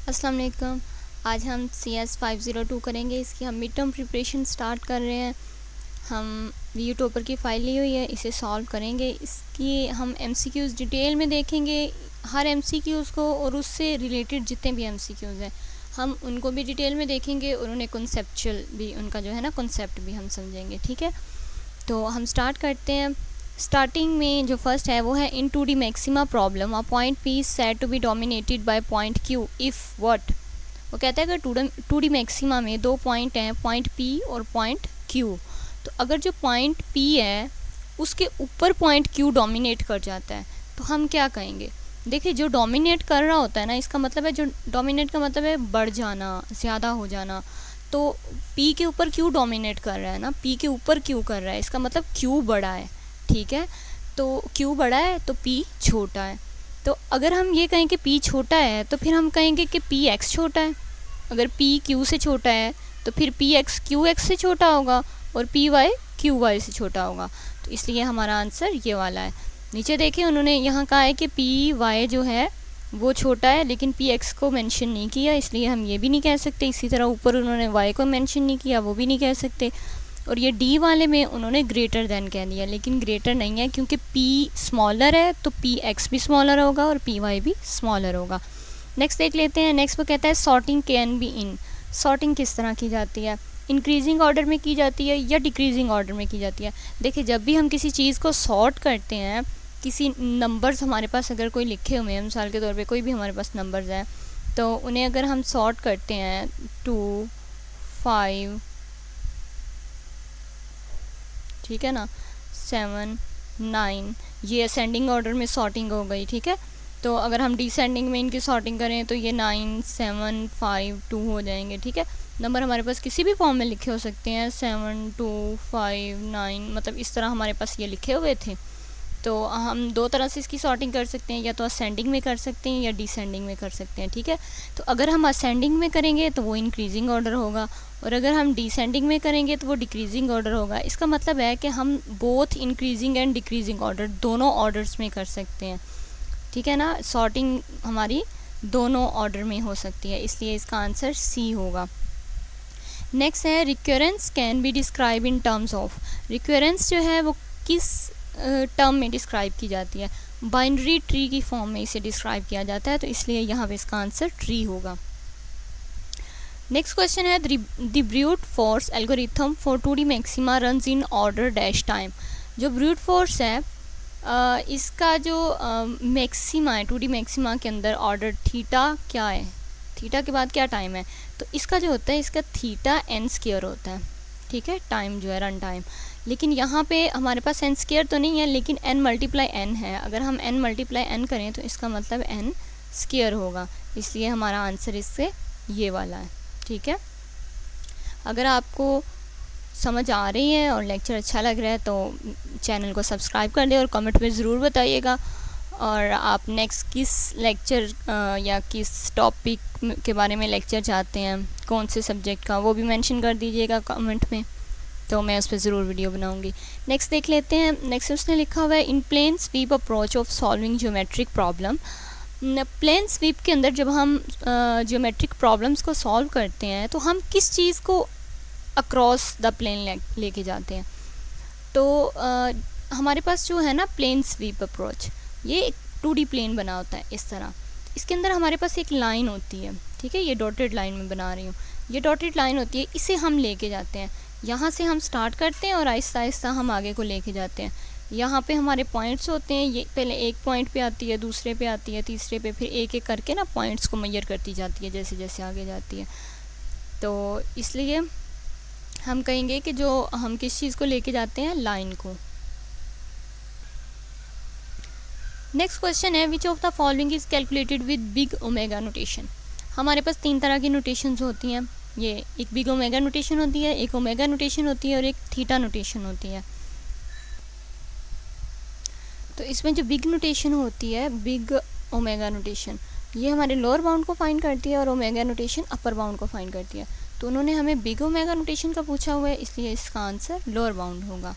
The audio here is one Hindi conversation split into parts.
अस्सलाम वालेकुम। आज हम CS 502 करेंगे। इसकी हम मिड टर्म प्रिपरेशन स्टार्ट कर रहे हैं। हम वीयू टॉपर की फ़ाइल ली हुई है, इसे सॉल्व करेंगे। इसकी हम MCQs डिटेल में देखेंगे, हर MCQs को, और उससे रिलेटेड जितने भी MCQs हैं हम उनको भी डिटेल में देखेंगे, और उन्हें कॉन्सेप्चुअल भी, उनका जो है ना कॉन्सेप्ट भी हम समझेंगे। ठीक है, तो हम स्टार्ट करते हैं। स्टार्टिंग में जो फर्स्ट है वो है in 2D maxima problem a point P is said to be dominated by point Q if what. वो कहता है अगर 2D मैक्सिमा में दो पॉइंट हैं, पॉइंट P और पॉइंट Q, तो अगर जो पॉइंट P है उसके ऊपर पॉइंट Q डोमिनेट कर जाता है तो हम क्या कहेंगे। देखिए, जो डोमिनेट कर रहा होता है ना, इसका मतलब है, जो डोमिनेट का मतलब है बढ़ जाना, ज़्यादा हो जाना। तो P के ऊपर Q डोमिनेट कर रहा है ना, P के ऊपर Q कर रहा है, इसका मतलब Q बड़ा है। ठीक है, तो Q बड़ा है तो P छोटा है। तो अगर हम ये कहें कि P छोटा है तो फिर हम कहेंगे कि PX छोटा है। अगर P Q से छोटा है तो फिर PX QX से छोटा होगा और PY QY से छोटा होगा। तो इसलिए हमारा आंसर ये वाला है। नीचे देखिए, उन्होंने यहाँ कहा है कि PY जो है वो छोटा है, लेकिन PX को मेंशन नहीं किया, इसलिए हम ये भी नहीं कह सकते। इसी तरह ऊपर उन्होंने Y को मेंशन नहीं किया, वो भी नहीं कह सकते। और ये D वाले में उन्होंने ग्रेटर देन कह दिया, लेकिन ग्रेटर नहीं है, क्योंकि P स्मॉलर है तो PX भी स्मॉलर होगा और PY भी स्मॉलर होगा। नेक्स्ट देख लेते हैं। नेक्स्ट वो कहता है sorting can be in. Sorting किस तरह की जाती है, इंक्रीजिंग ऑर्डर में की जाती है या डिक्रीजिंग ऑर्डर में की जाती है। देखिए, जब भी हम किसी चीज़ को सॉर्ट करते हैं, किसी नंबर्स हमारे पास अगर कोई लिखे हुए हैं, मिसाल के तौर पे कोई भी हमारे पास नंबर्स हैं, तो उन्हें अगर हम सॉर्ट करते हैं 2, 5, ठीक है ना, 7, 9, ये असेंडिंग ऑर्डर में सॉर्टिंग हो गई। ठीक है, तो अगर हम डिसेंडिंग में इनकी सॉर्टिंग करें तो ये 9, 7, 5, 2 हो जाएंगे। ठीक है, नंबर हमारे पास किसी भी फॉर्म में लिखे हो सकते हैं, 7, 2, 5, 9, मतलब इस तरह हमारे पास ये लिखे हुए थे। तो हम दो तरह से इसकी सॉर्टिंग कर सकते हैं, या तो असेंडिंग में कर सकते हैं या डिसेंडिंग में कर सकते हैं। ठीक है, तो अगर हम असेंडिंग में करेंगे तो वो इंक्रीजिंग ऑर्डर होगा, और अगर हम डिसेंडिंग में करेंगे तो वो डिक्रीजिंग ऑर्डर होगा। इसका मतलब है कि हम both increasing and decreasing order दोनों ऑर्डर्स में कर सकते हैं। ठीक है ना, सॉर्टिंग हमारी दोनों ऑर्डर में हो सकती है, इसलिए इसका आंसर C होगा। नेक्स्ट है recurrence can be describe in terms of. Recurrence जो है वो किस टर्म में डिस्क्राइब की जाती है, बाइनरी ट्री की फॉर्म में इसे डिस्क्राइब किया जाता है, तो इसलिए यहाँ पे इसका आंसर ट्री होगा। नेक्स्ट क्वेश्चन है the brute force algorithm for 2D maxima runs in order dash time. जो ब्रूट फोर्स है इसका जो मैक्सिमा है 2D मैक्सिमा के अंदर, ऑर्डर थीटा क्या है, थीटा के बाद क्या टाइम है, तो इसका जो होता है इसका थीटा n² होता है। ठीक है, टाइम जो है रन टाइम, लेकिन यहाँ पे हमारे पास n² तो नहीं है, लेकिन n × n है। अगर हम n × n करें तो इसका मतलब n² होगा, इसलिए हमारा आंसर इससे ये वाला है। ठीक है, अगर आपको समझ आ रही है और लेक्चर अच्छा लग रहा है तो चैनल को सब्सक्राइब कर दें और कमेंट में ज़रूर बताइएगा। और आप नेक्स्ट किस लेक्चर या किस टॉपिक के बारे में लेक्चर चाहते हैं, कौन से सब्जेक्ट का, वो भी मेंशन कर दीजिएगा कमेंट में, तो मैं उस पर ज़रूर वीडियो बनाऊंगी। नेक्स्ट देख लेते हैं। नेक्स्ट उसने लिखा हुआ है in plane sweep approach of solving geometric problem. Plane sweep के अंदर जब हम ज्योमेट्रिक प्रॉब्लम्स को सॉल्व करते हैं तो हम किस चीज़ को अक्रॉस द प्लेन लेके जाते हैं। तो हमारे पास जो है ना प्लेन स्वीप अप्रोच, ये एक 2D प्लेन बना होता है इस तरह। इसके अंदर हमारे पास एक लाइन होती है। ठीक है, ये डॉटेड लाइन में बना रही हूँ, ये डॉटेड लाइन होती है, इसे हम लेके जाते हैं। यहाँ से हम स्टार्ट करते हैं और आहिस्ता आहिस्ता हम आगे को लेके जाते हैं। यहाँ पे हमारे पॉइंट्स होते हैं, ये पहले एक पॉइंट पे आती है, दूसरे पे आती है, तीसरे पे, फिर एक एक करके ना पॉइंट्स को मेजर करती जाती है जैसे जैसे आगे जाती है। तो इसलिए हम कहेंगे कि जो हम किस चीज़ को लेके जाते हैं, लाइन को। नेक्स्ट क्वेश्चन है which of the following is calculated with big omega notation. हमारे पास 3 तरह की नोटेशंस होती हैं, ये एक बिग ओमेगा नोटेशन होती है, एक ओमेगा नोटेशन होती है और एक थीटा नोटेशन होती है। तो इसमें जो बिग नोटेशन होती है, बिग ओमेगा नोटेशन, ये हमारे लोअर बाउंड को फाइंड करती है और ओमेगा नोटेशन अपर बाउंड को फाइंड करती है। तो उन्होंने हमें बिग ओमेगा नोटेशन का पूछा हुआ है, इसलिए इसका आंसर लोअर बाउंड होगा।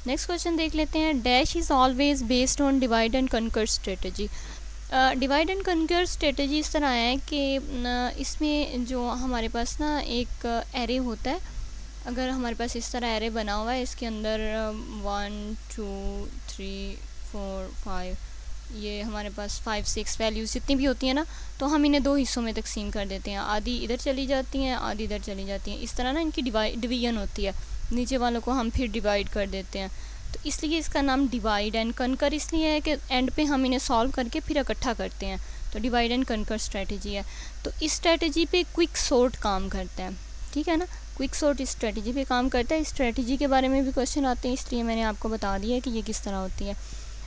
नेक्स्ट क्वेश्चन देख लेते हैं। Dash is always based on divide and conquer strategy. Divide and conquer strategy इस तरह है कि इसमें जो हमारे पास ना एक एरे होता है, अगर हमारे पास इस तरह एरे बना हुआ है, इसके अंदर 1 2 3 4 5 ये हमारे पास 5 6 वैल्यूज़ जितनी भी होती हैं ना, तो हम इन्हें दो हिस्सों में तकसीम कर देते हैं, आधी इधर चली जाती हैं, आधी इधर चली जाती हैं। इस तरह ना इनकी डिवीजन होती है, नीचे वालों को हम फिर डिवाइड कर देते हैं। तो इसलिए इसका नाम डिवाइड एंड कनकर इसलिए है कि एंड पे हम इन्हें सॉल्व करके फिर इकट्ठा करते हैं, तो डिवाइड एंड कनकर स्ट्रेटजी है। तो इस स्ट्रेटजी पे क्विक सॉर्ट काम करता है, ठीक है ना, क्विक सॉर्ट इस स्ट्रेटजी पे काम करता है। इस स्ट्रेटजी के बारे में भी क्वेश्चन आते हैं, इसलिए मैंने आपको बता दिया है कि ये किस तरह होती है।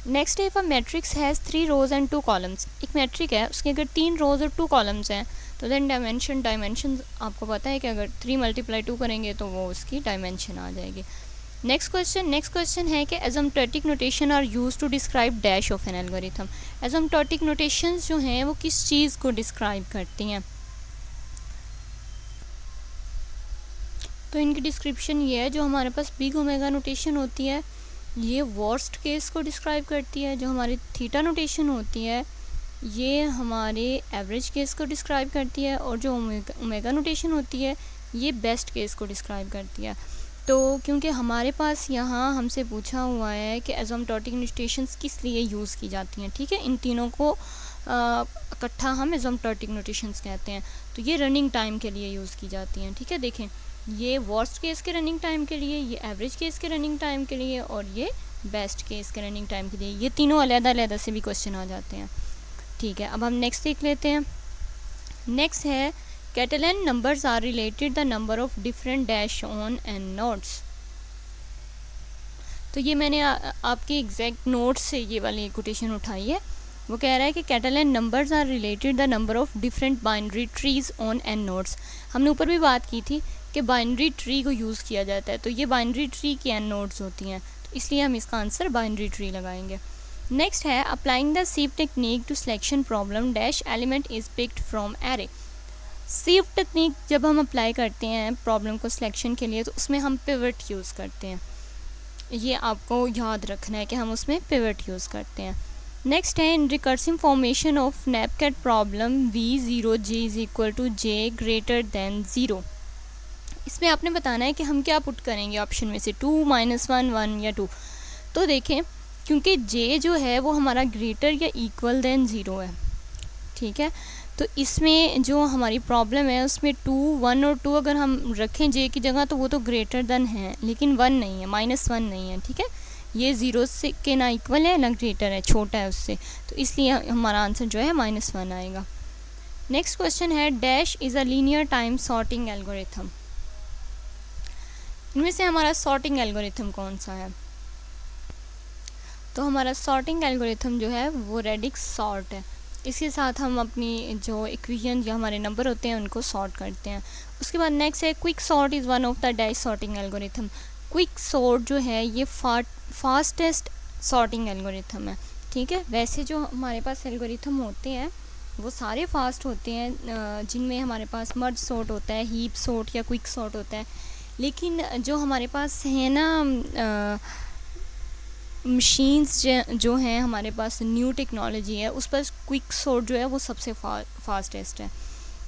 नेक्स्ट है, if a matrix has 3 rows and 2 columns. एक मैट्रिक है, उसके अगर 3 रोज और 2 कॉलम्स हैं, तो देन डायमेंशन आपको पता है कि अगर 3 × 2 करेंगे तो वो उसकी डायमेंशन आ जाएगी। नेक्स्ट क्वेश्चन है कि asymptotic notation are use to describe dash of an algorithm. Asymptotic notations जो हैं वो किस चीज़ को डिस्क्राइब करती हैं? तो इनकी डिस्क्रिप्शन ये है, जो हमारे पास बिग ओमेगा नोटेशन होती है ये वर्स्ट केस को डिस्क्राइब करती है, जो हमारी थीटा नोटेशन होती है ये हमारे एवरेज केस को डिस्क्राइब करती है, और जो ओमेगा नोटेशन होती है ये बेस्ट केस को डिस्क्राइब करती है। तो क्योंकि हमारे पास यहाँ हमसे पूछा हुआ है कि एजम्प्टोटिक नोटेशंस किस लिए यूज़ की जाती हैं, ठीक है, इन तीनों को इकट्ठा हम एजम्प्टोटिक नोटेशंस कहते हैं। तो ये रनिंग टाइम के लिए यूज़ की जाती हैं, ठीक है। देखें, ये वर्स्ट केस के रनिंग टाइम के लिए, ये एवरेज केस के रनिंग टाइम के लिए, और ये बेस्ट केस के रनिंग टाइम के लिए। ये तीनों अलग-अलग से भी क्वेश्चन आ जाते हैं, ठीक है। अब हम नेक्स्ट देख लेते हैं। नेक्स्ट है, Catalan numbers are related the number of different dash on n nodes. तो ये मैंने आपके एग्जैक्ट नोट्स से ये वाली कोटेशन उठाई है। वो कह रहा है कि Catalan numbers are related the number of different binary trees on n nodes. हमने ऊपर भी बात की थी कि बाइनरी ट्री को यूज़ किया जाता है, तो ये बाइनरी ट्री की एंड नोड्स होती हैं, तो इसलिए हम इसका आंसर बाइनरी ट्री लगाएंगे। नेक्स्ट है, applying the sieve technique to selection problem dash element is picked from array. Sieve technique जब हम अप्लाई करते हैं प्रॉब्लम को सिलेक्शन के लिए, तो उसमें हम पिवट यूज़ करते हैं, ये आपको याद रखना है कि हम उसमें पिवट यूज़ करते हैं। नेक्स्ट है, in recursive formation of knapsack problem v0j is equal to j greater than 0। इसमें आपने बताना है कि हम क्या पुट करेंगे ऑप्शन में से, 2 -1 1 या 2। तो देखें, क्योंकि j जो है वो हमारा ग्रेटर या इक्वल दैन 0 है, ठीक है, तो इसमें जो हमारी प्रॉब्लम है उसमें 2 1 और 2 अगर हम रखें j की जगह, तो वो तो ग्रेटर दैन है, लेकिन 1 नहीं है, -1 नहीं है, ठीक है। ये 0 से के ना इक्वल है ना ग्रेटर है, छोटा है उससे, तो इसलिए हमारा आंसर जो है -1 आएगा। नेक्स्ट क्वेश्चन है, dash is a linear time sorting algorithm. इनमें से हमारा सॉर्टिंग एल्गोरिथम कौन सा है? तो हमारा सॉर्टिंग एल्गोरिथम जो है वो रेडिक्स सॉर्ट है। इसके साथ हम अपनी जो इक्वेशन जो हमारे नंबर होते हैं उनको सॉर्ट करते हैं। उसके बाद नेक्स्ट है, quick sort is one of the dash sorting algorithm. Quick sort जो है ये फास्टेस्ट सॉर्टिंग एल्गोरिथम है, ठीक है। वैसे जो हमारे पास एल्गोरिथम होते हैं वो सारे फास्ट होते हैं, जिनमें हमारे पास मर्ज सॉर्ट होता है, हीप सॉर्ट या क्विक सॉर्ट होता है, लेकिन जो हमारे पास है ना मशीन्स जो हैं हमारे पास, न्यू टेक्नोलॉजी है, उस पर क्विक सॉर्ट जो है वो सबसे फास्टेस्ट है।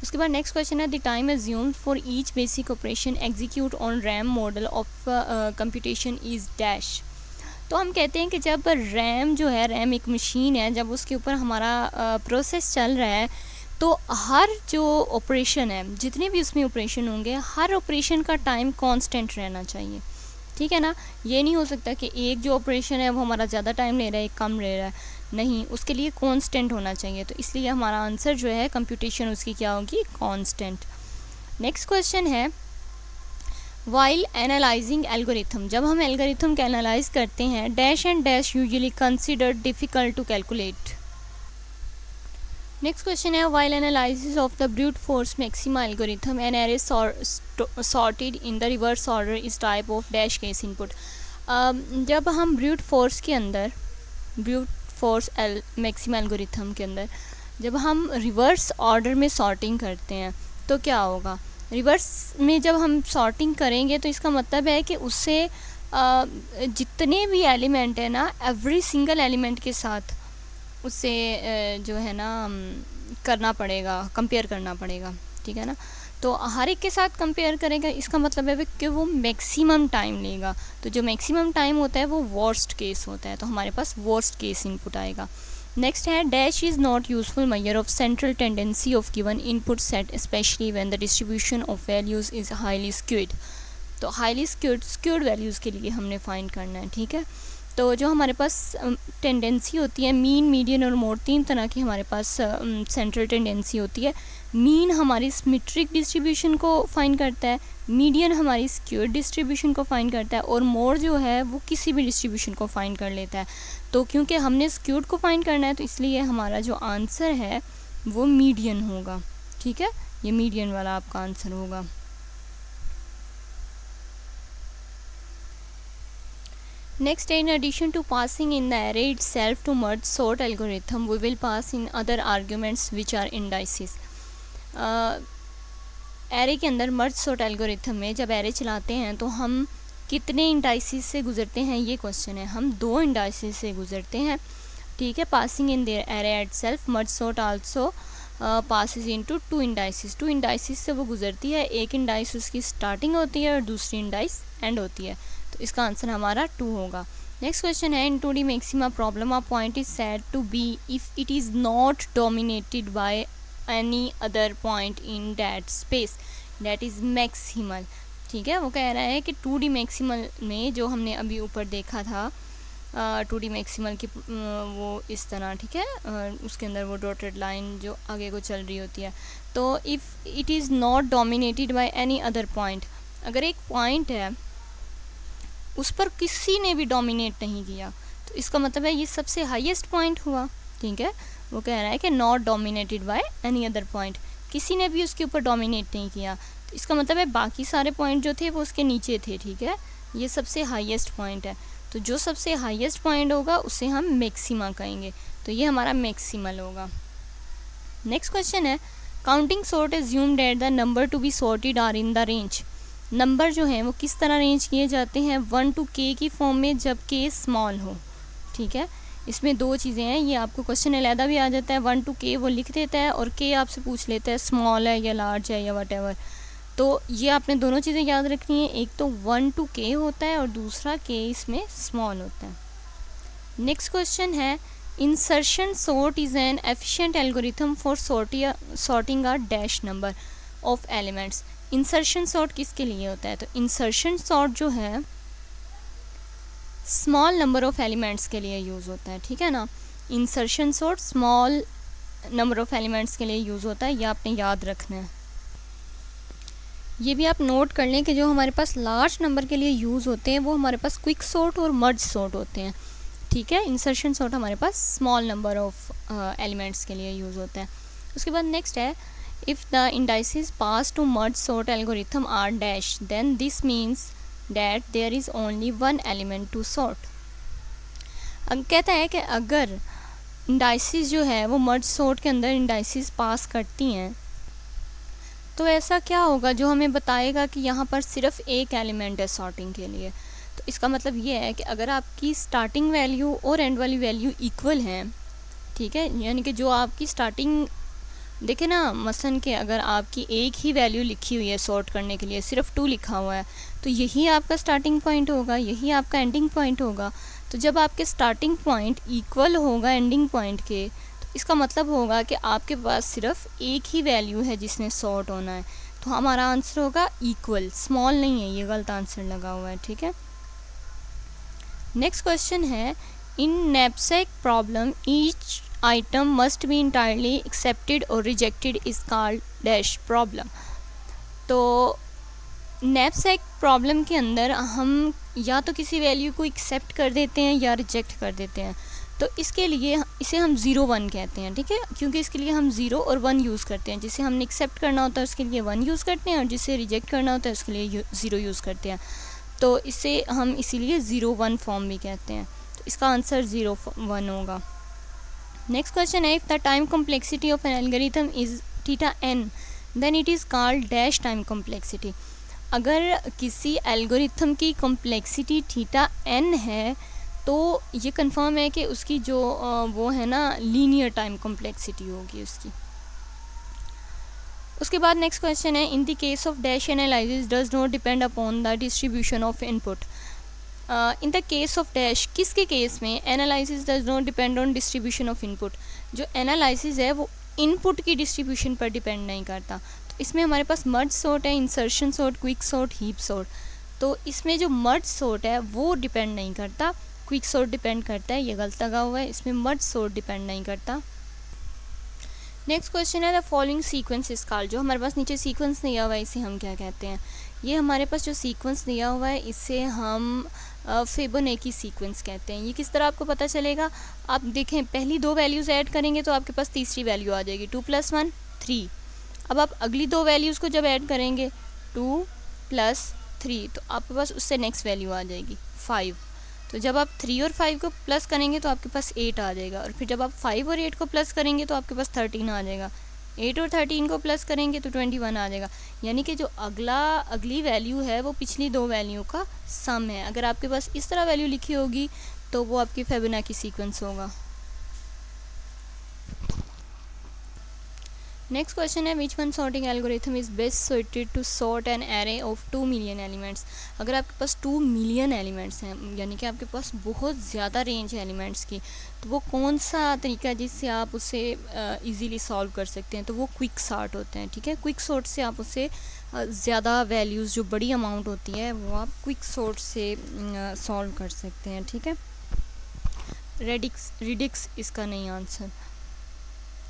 उसके बाद नेक्स्ट क्वेश्चन है, the time assumed for each basic operation execute on RAM model of computation is dash. तो हम कहते हैं कि जब रैम जो है, रैम एक मशीन है, जब उसके ऊपर हमारा प्रोसेस चल रहा है, तो हर जो ऑपरेशन है, जितने भी उसमें ऑपरेशन होंगे, हर ऑपरेशन का टाइम कांस्टेंट रहना चाहिए, ठीक है ना। ये नहीं हो सकता कि एक जो ऑपरेशन है वो हमारा ज़्यादा टाइम ले रहा है, एक कम ले रहा है, नहीं, उसके लिए कांस्टेंट होना चाहिए। तो इसलिए हमारा आंसर जो है कंप्यूटेशन उसकी क्या होगी, कांस्टेंट। नेक्स्ट क्वेश्चन है, वाइल एनालाइजिंग एल्गोरिथम, जब हम एल्गोरिथम का एनालाइज करते हैं, dash and dash usually considered difficult to calculate. Next question है, while analysis of the brute force maxima algorithm an array sorted in the reverse order is type of dash case input. जब हम ब्रूट फोर्स के अंदर, ब्रूट फोर्स मैक्सिमा एल्गोरिथम के अंदर जब हम रिवर्स ऑर्डर में सॉर्टिंग करते हैं, तो क्या होगा, रिवर्स में जब हम सॉर्टिंग करेंगे तो इसका मतलब है कि उससे जितने भी एलिमेंट है ना, एवरी सिंगल एलिमेंट के साथ उससे जो है ना करना पड़ेगा, कंपेयर करना पड़ेगा, ठीक है ना। तो हर एक के साथ कंपेयर करेगा, इसका मतलब है कि वो मैक्सिमम टाइम लेगा। तो जो मैक्सिमम टाइम होता है वो वर्स्ट केस होता है, तो हमारे पास वर्स्ट केस इनपुट आएगा। नेक्स्ट है dash is not useful measure of central tendency of given input set specially when the distribution of values is highly skewed. तो हाईली स्क्यूड वैल्यूज़ के लिए हमने फाइंड करना है, ठीक है। तो जो हमारे पास टेंडेंसी होती है, मीन, मीडियन और मोड, 3 तरह की हमारे पास सेंट्रल टेंडेंसी होती है। मीन हमारी सिमेट्रिक डिस्ट्रीब्यूशन को फाइंड करता है, मीडियन हमारी स्क्यूड डिस्ट्रीब्यूशन को फाइंड करता है, और मोड जो है वो किसी भी डिस्ट्रीब्यूशन को फाइंड कर लेता है। तो क्योंकि हमने स्क्यूड को फाइंड करना है तो इसलिए हमारा जो आंसर है वो मीडियन होगा, ठीक है। ये मीडियन वाला आपका आंसर होगा। Next, in addition to passing in the array itself to merge sort algorithm, we will pass in other arguments which are indices. Array के अंदर मर्ज सॉर्ट एल्गोरिथम में जब एरे चलाते हैं तो हम कितने इंडाइसिस से गुजरते हैं, ये क्वेश्चन है। हम 2 इंडाइसिस से गुजरते हैं, ठीक है। Passing in their array itself, merge sort also passes into 2 indices. 2 indices से वो गुजरती है, एक इंडाइस उसकी स्टार्टिंग होती है और दूसरी इंडाइस एंड होती है। तो इसका आंसर हमारा 2 होगा। नेक्स्ट क्वेश्चन है in 2D maxima problem a point is said to be if it is not dominated by any other point in that space that is maximal, ठीक है। वो कह रहा है कि 2D मैक्सिमल में जो हमने अभी ऊपर देखा था 2D मैक्सिमल की वो इस तरह, ठीक है, उसके अंदर वो डॉटेड लाइन जो आगे को चल रही होती है। तो if it is not dominated by any other point, अगर एक पॉइंट है उस पर किसी ने भी डोमिनेट नहीं किया तो इसका मतलब है ये सबसे हाईएस्ट पॉइंट हुआ, ठीक है। वो कह रहा है कि not dominated by any other point, किसी ने भी उसके ऊपर डोमिनेट नहीं किया, तो इसका मतलब है बाकी सारे पॉइंट जो थे वो उसके नीचे थे, ठीक है। ये सबसे हाईएस्ट पॉइंट है, तो जो सबसे हाईएस्ट पॉइंट होगा उसे हम मैक्सिमा कहेंगे, तो ये हमारा मैक्सिमल होगा। नेक्स्ट क्वेश्चन है counting sort assume that the number to be sorted are in the range. Number जो हैं वो किस तरह अरेंज किए जाते हैं, 1 to k की फॉर्म में जब k स्मॉल हो, ठीक है। इसमें 2 चीज़ें हैं, ये आपको क्वेश्चन अलहदा भी आ जाता है, 1 to k वो लिख देता है और k आपसे पूछ लेता है स्मॉल है या लार्ज है या वट। तो ये आपने दोनों चीज़ें याद रखनी है, एक तो 1 to k होता है और दूसरा k इसमें स्मॉल होता है। नेक्स्ट क्वेश्चन है insertion sort is an efficient algorithm for sorting a dash number of elements. Insertion sort किसके लिए होता है, तो इंसर्शन सॉर्ट जो है स्मॉल नंबर ऑफ एलिमेंट्स के लिए यूज़ होता है, ठीक है ना। Insertion sort small number of elements के लिए यूज़ होता है, ये आपने याद रखना है। ये भी आप नोट कर लें कि जो हमारे पास लार्ज नंबर के लिए यूज़ होते हैं वो हमारे पास क्विक सॉर्ट और मर्ज सॉर्ट होते हैं, ठीक है। इंसर्शन सॉर्ट हमारे पास स्मॉल नंबर ऑफ एलिमेंट्स के लिए यूज़ होता है। उसके बाद नेक्स्ट है if the indices passed to merge sort algorithm are dash then this means that there is only one element to sort। अब कहता है कि अगर इंडाइसिस जो है वो मर्ज सॉर्ट के अंदर इंडाइसिस पास करती हैं तो ऐसा क्या होगा जो हमें बताएगा कि यहाँ पर सिर्फ एक एलिमेंट है सॉर्टिंग के लिए। तो इसका मतलब ये है कि अगर आपकी स्टार्टिंग वैल्यू और एंड वाली वैल्यू इक्वल हैं, ठीक है, यानी कि जो आपकी स्टार्टिंग देखे ना, मसलन कि अगर आपकी एक ही वैल्यू लिखी हुई है सॉर्ट करने के लिए, सिर्फ 2 लिखा हुआ है, तो यही आपका स्टार्टिंग पॉइंट होगा, यही आपका एंडिंग पॉइंट होगा। तो जब आपके स्टार्टिंग पॉइंट इक्वल होगा एंडिंग पॉइंट के, तो इसका मतलब होगा कि आपके पास सिर्फ एक ही वैल्यू है जिसने सॉर्ट होना है, तो हमारा आंसर होगा इक्वल, स्मॉल नहीं है, ये गलत आंसर लगा हुआ है, ठीक है। नेक्स्ट क्वेश्चन है in knapsack problem each item must be entirely accepted or rejected is called dash problem। तो नैपसैक प्रॉब्लम के अंदर हम या तो किसी वैल्यू को एक्सेप्ट कर देते हैं या रिजेक्ट कर देते हैं, तो इसके लिए इसे हम 0 1 कहते हैं, ठीक है, क्योंकि इसके लिए हम 0 और 1 यूज़ करते हैं। जिसे हमने एक्सेप्ट करना होता है उसके लिए 1 यूज़ करते हैं और जिसे रिजेक्ट करना होता है उसके लिए 0 यूज़ करते हैं। तो इसे हम इसीलिए 0 1 फॉर्म भी कहते हैं, तो इसका आंसर 0 1 होगा। नेक्स्ट क्वेश्चन है if the time complexity of an algorithm is theta n then it is called dash time complexity. अगर किसी एल्गोरिथम की कॉम्प्लेक्सिटी थीटा n है तो ये कंफर्म है कि उसकी जो वो है ना लीनियर टाइम कॉम्प्लेक्सिटी होगी उसकी। उसके बाद नेक्स्ट क्वेश्चन है, in the case of dash analysis does not depend upon the distribution of input. In the case of dash, किसके केस में analysis does not depend on distribution of input? जो एनालिसिस है वो इनपुट की डिस्ट्रीब्यूशन पर डिपेंड नहीं करता। तो इसमें हमारे पास मर्ज सॉर्ट है, insertion sort, quick sort, heap sort. तो इसमें जो मर्ज सॉर्ट है वो डिपेंड नहीं करता, क्विक सॉर्ट डिपेंड करता है। ये गलत लगा हुआ है, इसमें मर्ज सॉर्ट डिपेंड नहीं करता। नेक्स्ट क्वेश्चन है, the following sequence is called. जो हमारे पास नीचे सीक्वेंस दिया हुआ है इसे हम क्या कहते हैं? ये हमारे पास जो सीक्वेंस दिया हुआ है इसे हम फिबोनाची सीक्वेंस कहते हैं। ये किस तरह आपको पता चलेगा? आप देखें, पहली दो वैल्यूज़ ऐड करेंगे तो आपके पास तीसरी वैल्यू आ जाएगी, 2 + 1 3। अब आप अगली दो वैल्यूज़ को जब ऐड करेंगे 2 + 3 तो आपके पास उससे नेक्स्ट वैल्यू आ जाएगी 5। तो जब आप 3 और 5 को प्लस करेंगे तो आपके पास 8 आ जाएगा, और फिर जब आप 5 और 8 को प्लस करेंगे तो आपके पास 13 आ जाएगा। 8 और 13 को प्लस करेंगे तो 21 आ जाएगा। यानी कि जो अगली वैल्यू है वो पिछली दो वैल्यू का सम है। अगर आपके पास इस तरह वैल्यू लिखी होगी तो वो आपकी फिबोनाची सीक्वेंस होगा। नेक्स्ट क्वेश्चन है, which one sorting algorithm is best suited to sort an array of 2 million elements. अगर आपके पास 2 मिलियन एलिमेंट्स हैं, यानी कि आपके पास बहुत ज़्यादा रेंज है एलिमेंट्स की, तो वो कौन सा तरीका है जिससे आप उसे इजीली सॉल्व कर सकते हैं? तो वो क्विक सॉर्ट होते हैं। ठीक है, क्विक सॉर्ट से आप उसे ज़्यादा वैल्यूज़ जो बड़ी अमाउंट होती है वो आप क्विक सॉर्ट से सॉल्व कर सकते हैं। ठीक है, रिडिक्स इसका नहीं आंसर।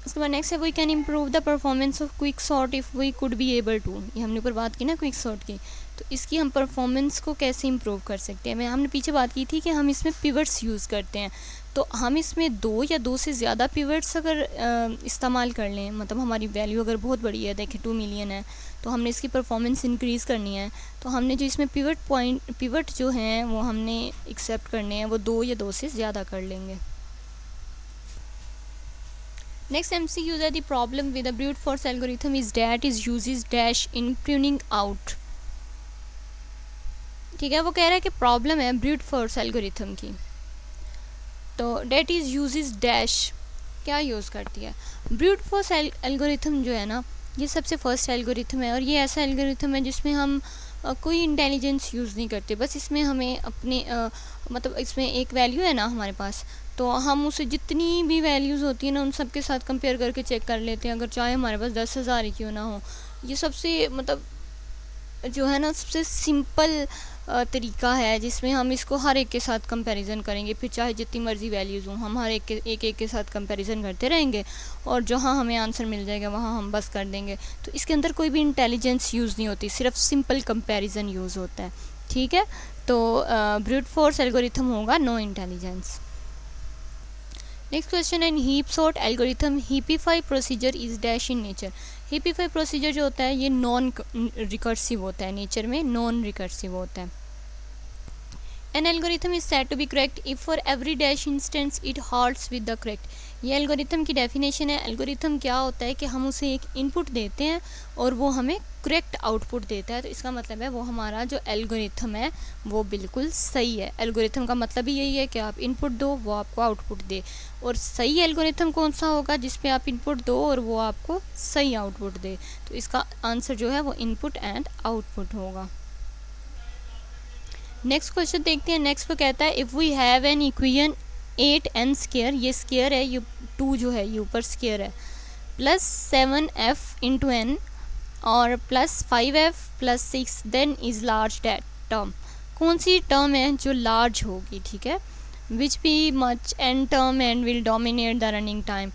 उसके बाद नेक्स्ट है, we can improve the performance of quick sort if we could be able to. ये हमने ऊपर बात की ना क्विक सॉर्ट की, तो इसकी हम परफॉर्मेंस को कैसे इम्प्रूव कर सकते हैं? हमने पीछे बात की थी कि हम इसमें पिवट्स यूज़ करते हैं। तो हम इसमें 2 या 2 से ज़्यादा पिवट्स अगर इस्तेमाल कर लें, मतलब हमारी वैल्यू अगर बहुत बड़ी है, देखें 2 मिलियन है, तो हमने इसकी परफॉर्मेंस इंक्रीज़ करनी है, तो हमने जो इसमें पिवट जो हैं वो हमने एक्सेप्ट करने हैं, वो 2 या 2 से ज़्यादा कर लेंगे। Next MCQ is that the problem with the brute force algorithm is that it uses dash in pruning out। ठीक है, वो कह रहा है कि प्रॉब्लम है ब्रूट फोर्स एल्गोरिथम की, तो डेट इज़ यूजेस डैश क्या यूज़ करती है? ब्रूट फोर्स एल्गोरिथम जो है ना, ये सबसे फर्स्ट एल्गोरिथम है, और ये ऐसा एल्गोरिथम है जिसमें हम कोई इंटेलिजेंस यूज़ नहीं करते। बस इसमें हमें अपने मतलब इसमें एक वैल्यू है ना हमारे पास, तो हम उसे जितनी भी वैल्यूज़ होती हैं ना उन सब के साथ कंपेयर करके चेक कर लेते हैं, अगर चाहे हमारे पास 10,000 ही क्यों ना हो। ये सबसे मतलब जो है ना सबसे सिंपल तरीका है जिसमें हम इसको हर एक के साथ कंपैरिजन करेंगे, फिर चाहे जितनी मर्जी वैल्यूज़ हों हम हर एक के साथ कंपैरिजन करते रहेंगे, और जहाँ हमें आंसर मिल जाएगा वहाँ हम बस कर देंगे। तो इसके अंदर कोई भी इंटेलिजेंस यूज़ नहीं होती, सिर्फ सिंपल कंपैरिजन यूज़ होता है। ठीक है, तो ब्रूट फोर्स एल्गोरिथम होगा नो इंटेलिजेंस। नेक्स्ट क्वेश्चन है, heap sort algorithm heapify procedure is dash in nature. Heapify procedure जो होता है ये नॉन रिकर्सिव होता है, नेचर में नॉन रिकर्सिव होता है। An algorithm is said to be correct if for every dash instance it halts with the correct. ये एल्गोरिथम की डेफिनेशन है। एल्गोरिथम क्या होता है कि हम उसे एक इनपुट देते हैं और वो हमें करेक्ट आउटपुट देता है, तो इसका मतलब है वो हमारा जो एल्गोरिथम है वो बिल्कुल सही है। एल्गोरिथम का मतलब ही यही है कि आप इनपुट दो वो आपको आउटपुट दे, और सही एल्गोरिथम कौन सा होगा? जिस पे आप इनपुट दो और वो आपको सही आउटपुट दे। तो इसका आंसर जो है वो इनपुट एंड आउटपुट होगा। नेक्स्ट क्वेश्चन देखते हैं। नेक्स्ट वो कहता है, if we have an equation 8n square, ये स्क्वायर है, ये 2 जो है ये ऊपर स्क्वायर है, प्लस 7f इंटू n और plus 5f plus 6 then is large that term. कौन सी टर्म है जो लार्ज होगी? ठीक है, which be much an term and will dominate the running time.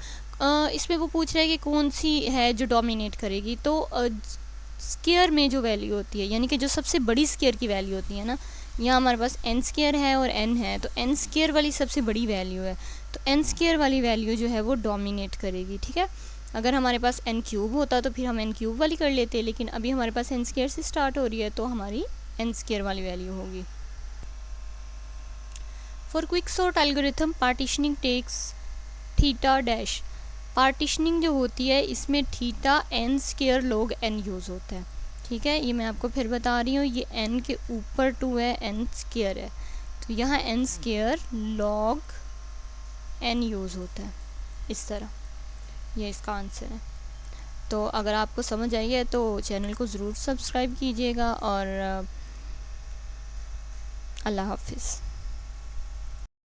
इसमें वो पूछ रहा है कि कौन सी है जो डोमिनेट करेगी। तो स्क्वायर में जो वैल्यू होती है, यानी कि जो सबसे बड़ी स्क्वायर की वैल्यू होती है ना, यहाँ हमारे पास n स्क्वायर है और n है, तो n स्क्वायर वाली सबसे बड़ी वैल्यू है, तो n स्क्वायर वाली वैल्यू जो है वो डोमिनेट करेगी। ठीक है, अगर हमारे पास n क्यूब होता तो फिर हम n क्यूब वाली कर लेते, लेकिन अभी हमारे पास n स्क्वायर से स्टार्ट हो रही है तो हमारी n स्क्वायर वाली वैल्यू होगी। For quick sort algorithm partitioning takes theta dash. Partitioning जो होती है इसमें theta n square log n use होता है। ठीक है, ये मैं आपको फिर बता रही हूँ, ये n के ऊपर 2 है, n स्क्वायर है, तो यहाँ n square log n use होता है इस तरह, ये इसका आंसर है। तो अगर आपको समझ आई है तो चैनल को ज़रूर सब्सक्राइब कीजिएगा और अल्लाह हाफिज़।